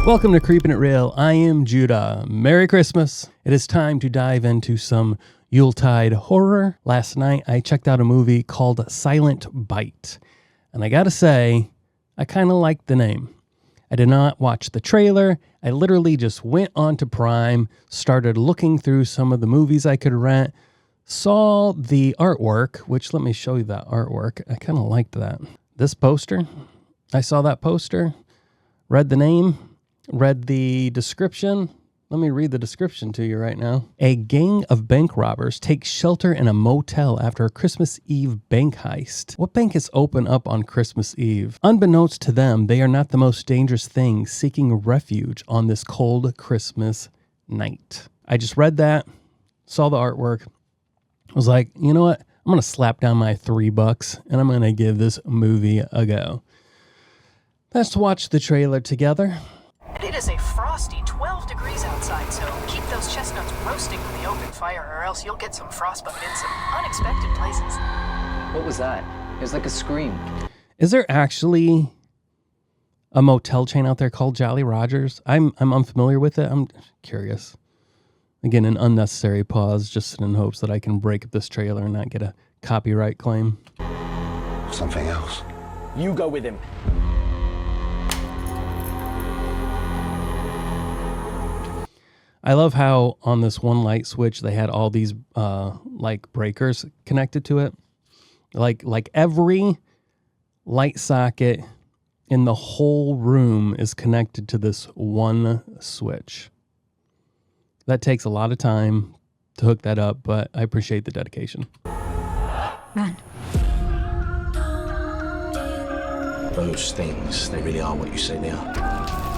Welcome to Creepin' It Real. I am Judah. Merry Christmas. It is time to dive into some Yuletide horror. Last night, I checked out a movie called Silent Bite. And I gotta say, I kind of liked the name. I did not watch the trailer. I literally just went onto Prime, started looking through some of the movies I could rent, saw the artwork, which let me show you that artwork. I kind of liked that. This poster, I saw that poster, read the name, read the description. Let me read the description to you right now. A gang of bank robbers take shelter in a motel after a Christmas Eve bank heist. What bank is open up on Christmas Eve? Unbeknownst to them, they are not the most dangerous thing seeking refuge on this cold Christmas night. I just read that, saw the artwork. I was like, you know what? I'm going to slap down my $3 and I'm going to give this movie a go. Let's watch the trailer together. And it is a frosty 12 degrees outside, so keep those chestnuts roasting with the open fire or else you'll get some frostbite in some unexpected places. What was that? It was like a scream. Is there actually a motel chain out there called Jolly Rogers? I'm unfamiliar with it. I'm curious. Again, an unnecessary pause just in hopes that I can break up this trailer and not get a copyright claim. Something else. You go with him. I love how on this one light switch they had all these like breakers connected to it. Like every light socket in the whole room is connected to this one switch. That takes a lot of time to hook that up, but I appreciate the dedication. Run. Those things, they really are what you say they are.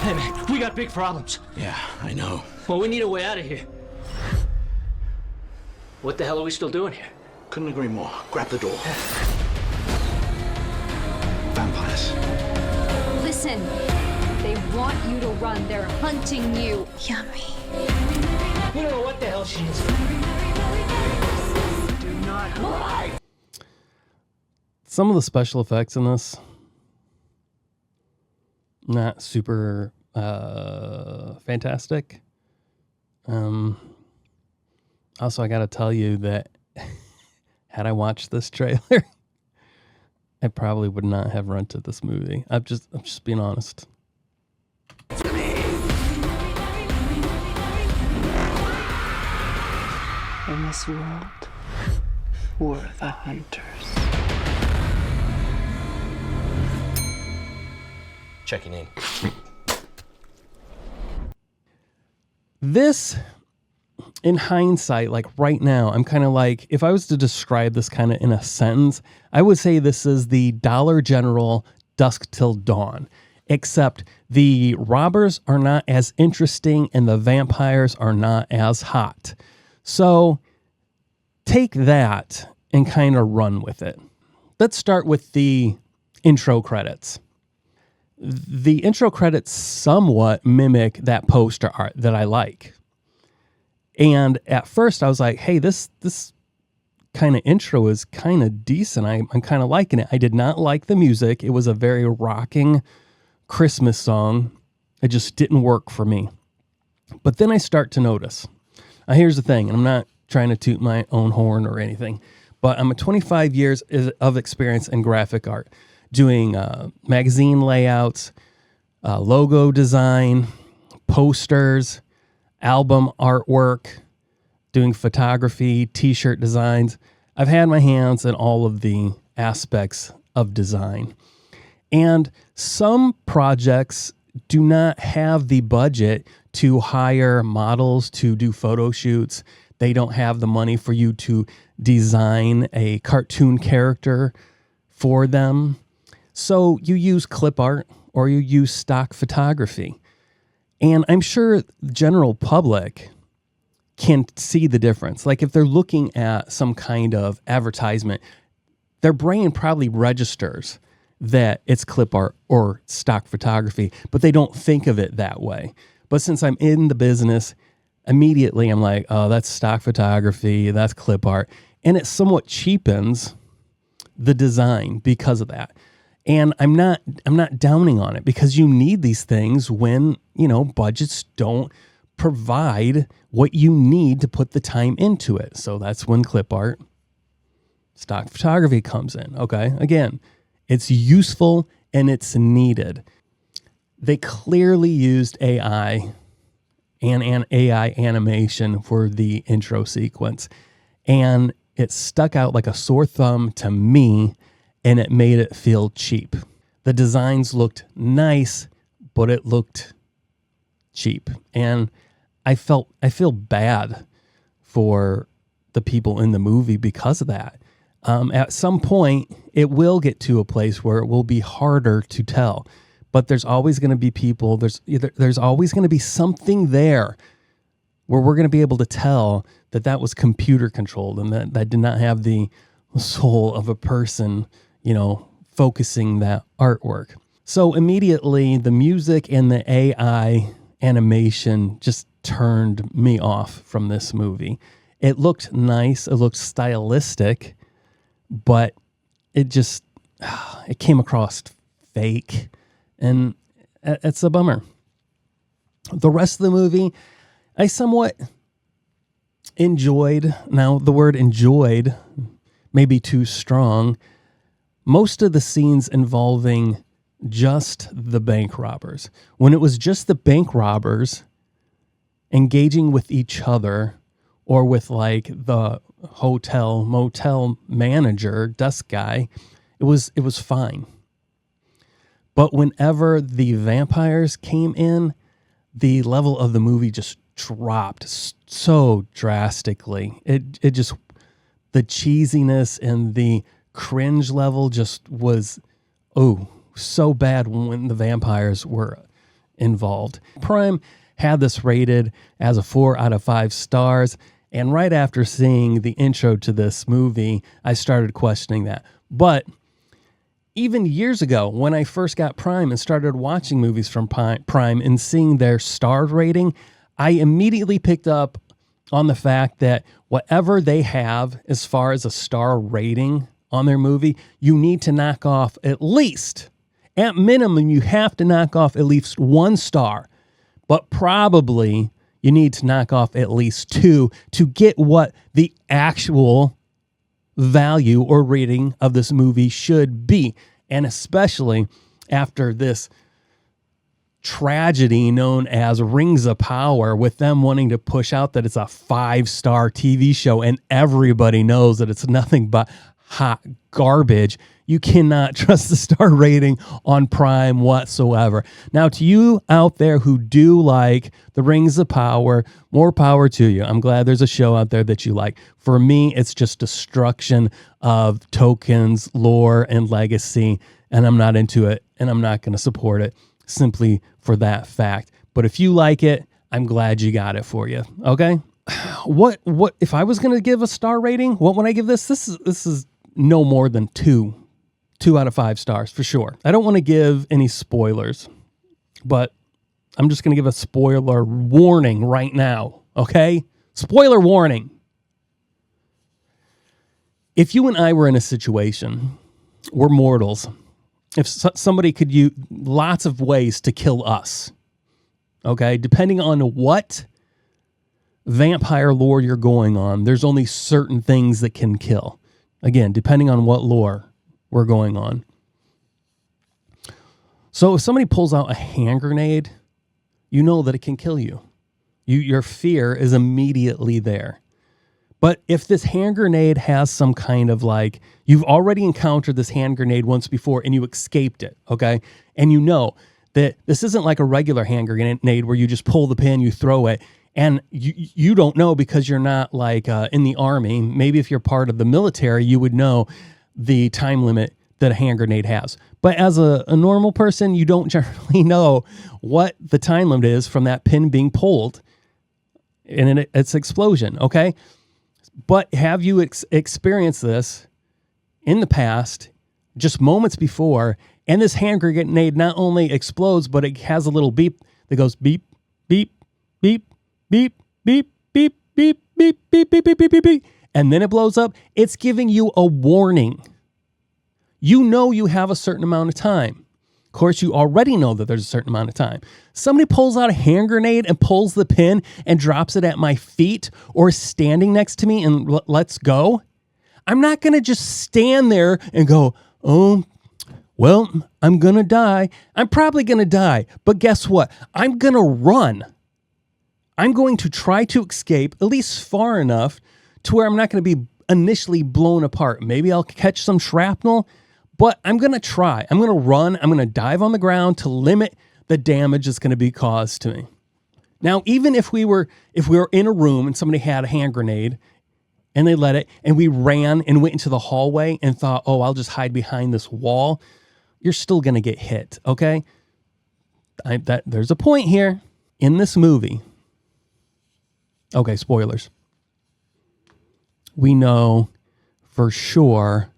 Hey man, we got big problems. Yeah, I know. Well, we need a way out of here. What the hell are we still doing here? Couldn't agree more. Grab the door. Vampires. Listen, they want you to run. They're hunting you. Yummy. We don't know what the hell she is. Do not hide. Some of the special effects in this, not super fantastic. Also, I got to tell you that had I watched this trailer, I probably would not have rented this movie. I'm just being honest. In this world, we're the hunters. Checking in. This, in hindsight, like right now, I'm kind of like, if I was to describe this kind of in a sentence, I would say this is the Dollar General Dusk Till Dawn, except the robbers are not as interesting and the vampires are not as hot. So take that and kind of run with it. Let's start with the intro credits. The intro credits somewhat mimic that poster art that I like. And at first I was like, hey, this kind of intro is kind of decent. I'm kind of liking it. I did not like the music. It was a very rocking Christmas song. It just didn't work for me. But then I start to notice. Now here's the thing, and I'm not trying to toot my own horn or anything, but I'm a 25 years of experience in graphic art, doing magazine layouts, logo design, posters, album artwork, doing photography, t-shirt designs. I've had my hands in all of the aspects of design. And some projects do not have the budget to hire models to do photo shoots. They don't have the money for you to design a cartoon character for them. So you use clip art or you use stock photography. And I'm sure the general public can see the difference. Like if they're looking at some kind of advertisement, their brain probably registers that it's clip art or stock photography, but they don't think of it that way. But since I'm in the business, immediately I'm like, oh, that's stock photography, that's clip art. And it somewhat cheapens the design because of that. And I'm not downing on it, because you need these things when, budgets don't provide what you need to put the time into it. So that's when clip art, stock photography comes in. Okay. Again, it's useful and it's needed. They clearly used AI and an AI animation for the intro sequence, and it stuck out like a sore thumb to me, and it made it feel cheap. The designs looked nice, but it looked cheap. And I feel bad for the people in the movie because of that. At some point, it will get to a place where it will be harder to tell. But there's always going to be people, there's always going to be something there where we're going to be able to tell that was computer controlled and that did not have the soul of a person, focusing that artwork. So immediately the music and the AI animation just turned me off from this movie. It looked nice, it looked stylistic, but it came across fake, and it's a bummer. The rest of the movie, I somewhat enjoyed. Now, the word enjoyed may be too strong. Most of the scenes involving just the bank robbers. When it was just the bank robbers engaging with each other, or with like the hotel motel manager, desk guy, it was fine. But whenever the vampires came in, the level of the movie just dropped so drastically. It just, the cheesiness and the cringe level just was, so bad when the vampires were involved. Prime had this rated as a 4 out of 5 stars. And right after seeing the intro to this movie, I started questioning that. But even years ago, when I first got Prime and started watching movies from Prime and seeing their star rating, I immediately picked up on the fact that whatever they have as far as a star rating on their movie, you need to knock off at minimum, you have to knock off at least 1 star, but probably you need to knock off at least 2 to get what the actual value or rating of this movie should be. And especially after this tragedy known as Rings of Power, with them wanting to push out that it's a 5-star TV show and everybody knows that it's nothing but hot garbage. You cannot trust the star rating on Prime whatsoever. Now, to you out there who do like the Rings of Power, more power to you. I'm glad there's a show out there that you like. For me, it's just destruction of tokens, lore, and legacy, and I'm not into it, and I'm not going to support it simply for that fact. But if you like it, I'm glad you got it for you. Okay? What if I was going to give a star rating? What would I give this? This is no more than 2 out of 5 stars for sure. I don't want to give any spoilers, but I'm just going to give a spoiler warning right now. Okay? Spoiler warning. If you and I were in a situation, we're mortals. If somebody could use lots of ways to kill us, okay, depending on what vampire lore you're going on, there's only certain things that can kill. Again, depending on what lore we're going on. So if somebody pulls out a hand grenade, you know that it can kill you. Your fear is immediately there. But if this hand grenade has some kind of like, you've already encountered this hand grenade once before and you escaped it, okay? And you know that this isn't like a regular hand grenade where you just pull the pin, you throw it, and you don't know because you're not like in the army. Maybe if you're part of the military, you would know the time limit that a hand grenade has. But as a normal person, you don't generally know what the time limit is from that pin being pulled and its explosion, okay? But have you experienced this in the past, just moments before, and this hand grenade not only explodes, but it has a little beep that goes beep, beep, beep, beep, beep, beep, beep, beep, beep, beep, beep, beep, beep, beep, and then it blows up. It's giving you a warning. You know you have a certain amount of time. Of course, you already know that there's a certain amount of time. Somebody pulls out a hand grenade and pulls the pin and drops it at my feet or is standing next to me and let's go. I'm not going to just stand there and go, oh, well, I'm going to die. I'm probably going to die. But guess what? I'm going to run. I'm going to try to escape at least far enough to where I'm not going to be initially blown apart. Maybe I'll catch some shrapnel, but I'm going to try. I'm going to run. I'm going to dive on the ground to limit the damage that's going to be caused to me. Now, even if we were in a room and somebody had a hand grenade and they let it and we ran and went into the hallway and thought, oh, I'll just hide behind this wall, you're still going to get hit, okay? There's a point here in this movie. Okay, spoilers. We know for sure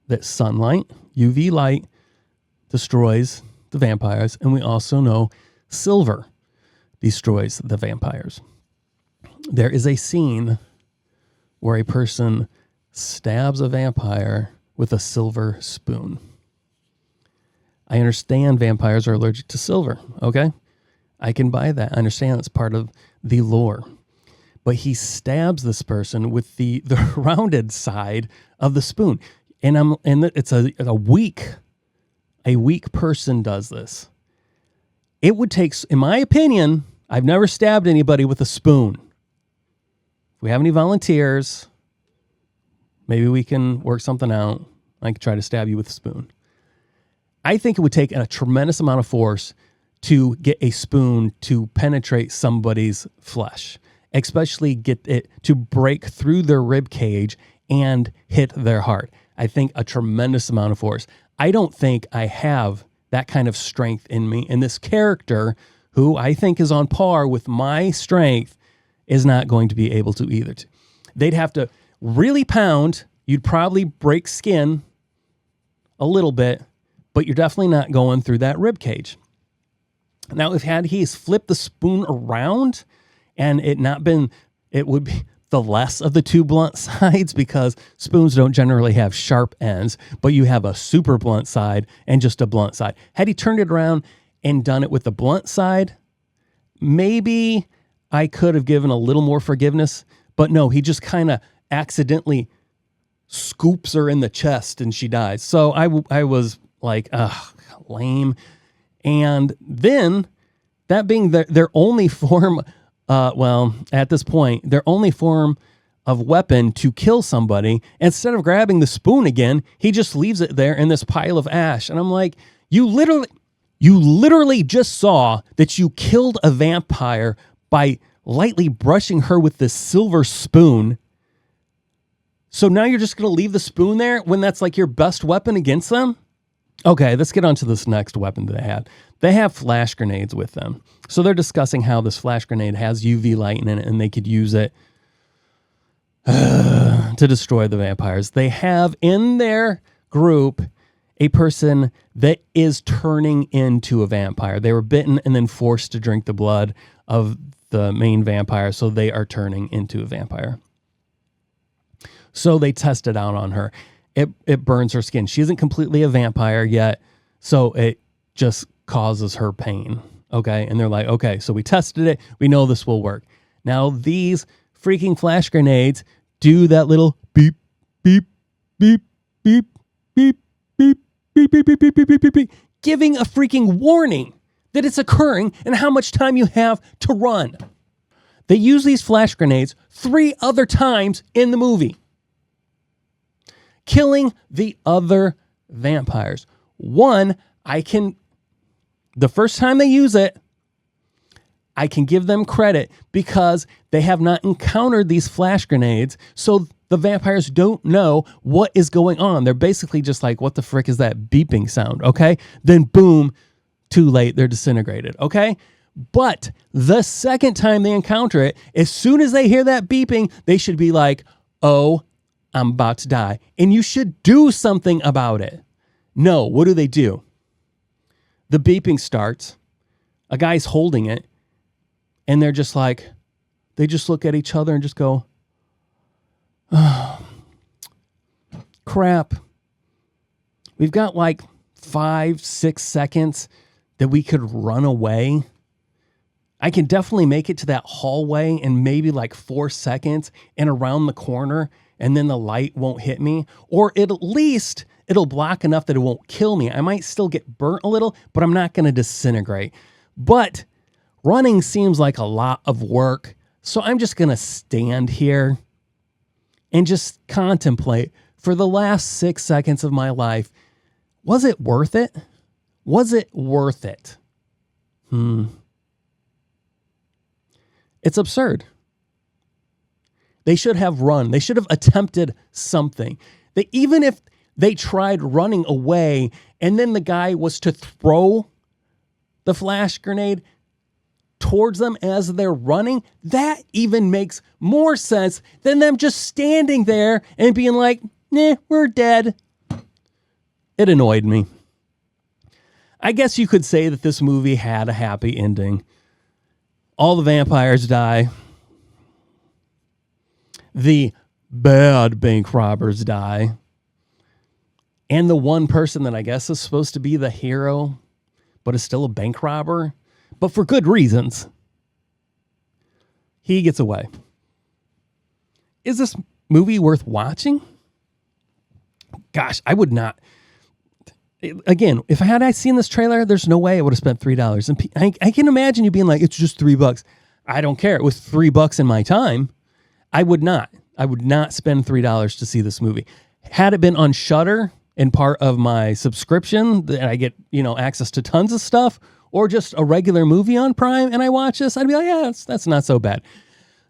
that sunlight, UV light, destroys the vampires, and we also know silver destroys the vampires. There is a scene where a person stabs a vampire with a silver spoon. I understand vampires are allergic to silver, okay? I can buy that. I understand that's part of the lore. But he stabs this person with the rounded side of the spoon. And it's a weak person does this. It would take, in my opinion, I've never stabbed anybody with a spoon. If we have any volunteers, maybe we can work something out. I could try to stab you with a spoon. I think it would take a tremendous amount of force to get a spoon to penetrate somebody's flesh, especially get it to break through their rib cage and hit their heart. I think a tremendous amount of force. I don't think I have that kind of strength in me. And this character, who I think is on par with my strength, is not going to be able to either. They'd have to really pound. You'd probably break skin a little bit, but you're definitely not going through that rib cage. Now, if he's flipped the spoon around and it would be the less of the two blunt sides, because spoons don't generally have sharp ends, but you have a super blunt side and just a blunt side. Had he turned it around and done it with the blunt side, maybe I could have given a little more forgiveness, but no, he just kind of accidentally scoops her in the chest and she dies. So I was like, ugh, lame. And then, that being their only form, at this point, their only form of weapon to kill somebody, instead of grabbing the spoon again, he just leaves it there in this pile of ash. And I'm like, you literally just saw that you killed a vampire by lightly brushing her with this silver spoon. So now you're just going to leave the spoon there when that's like your best weapon against them? Okay, let's get on to this next weapon that they had. They have flash grenades with them. So they're discussing how this flash grenade has UV light in it and they could use it to destroy the vampires. They have in their group a person that is turning into a vampire. They were bitten and then forced to drink the blood of the main vampire, so they are turning into a vampire. So they test it out on her. It burns her skin. She isn't completely a vampire yet, so it just causes her pain. Okay, and they're like, okay, so we tested it. We know this will work. Now these freaking flash grenades do that little beep, beep, beep, beep, beep, beep, beep, beep, beep, beep, beep, beep, beep, beep, giving a freaking warning that it's occurring and how much time you have to run. They use these flash grenades 3 other times in the movie, killing the other vampires. The first time they use it, I can give them credit because they have not encountered these flash grenades, so the vampires don't know what is going on. They're basically just like, what the frick is that beeping sound, okay? Then boom, too late, they're disintegrated, okay? But the second time they encounter it, as soon as they hear that beeping, they should be like, oh, I'm about to die. And you should do something about it. No, what do? The beeping starts. A guy's holding it. And they're just like, they just look at each other and just go, oh, crap. We've got like 5-6 seconds that we could run away. I can definitely make it to that hallway in maybe like 4 seconds and around the corner, and then the light won't hit me. Or at least it'll block enough that it won't kill me. I might still get burnt a little, but I'm not going to disintegrate. But running seems like a lot of work, so I'm just going to stand here and just contemplate for the last 6 seconds of my life. Was it worth it? Was it worth it? It's absurd. They should have run. They should have attempted something. Even if they tried running away and then the guy was to throw the flash grenade towards them as they're running, that even makes more sense than them just standing there and being like, nah, we're dead. It annoyed me. I guess you could say that this movie had a happy ending. All the vampires die. The bad bank robbers die. And the one person that I guess is supposed to be the hero, but is still a bank robber, but for good reasons, he gets away. Is this movie worth watching? Gosh, I would not. Again, if I seen this trailer, there's no way I would have spent $3. And I can imagine you being like, it's just $3. I don't care. It was $3 in my time. I would not spend $3 to see this movie. Had it been on Shudder and part of my subscription that I get, access to tons of stuff, or just a regular movie on Prime and I watch this, I'd be like, yeah, that's not so bad.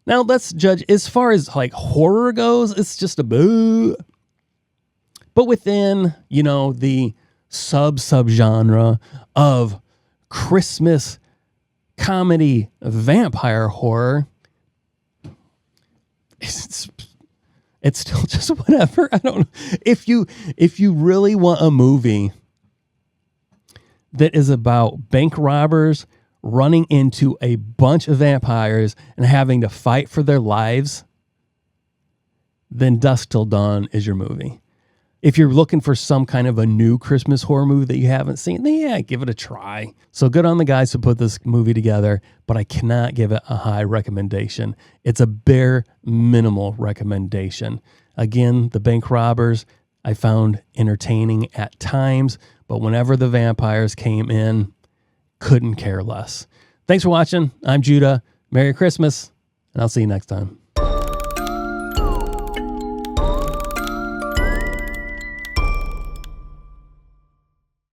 Now let's judge as far as like horror goes. It's just a boo. But within, the subgenre of Christmas comedy vampire horror, it's still just whatever. I don't know. If you really want a movie that is about bank robbers running into a bunch of vampires and having to fight for their lives, then Dusk Till Dawn is your movie. If you're looking for some kind of a new Christmas horror movie that you haven't seen, then yeah, give it a try. So good on the guys who put this movie together, but I cannot give it a high recommendation. It's a bare minimal recommendation. Again, the bank robbers I found entertaining at times, but whenever the vampires came in, couldn't care less. Thanks for watching. I'm Judah. Merry Christmas, and I'll see you next time.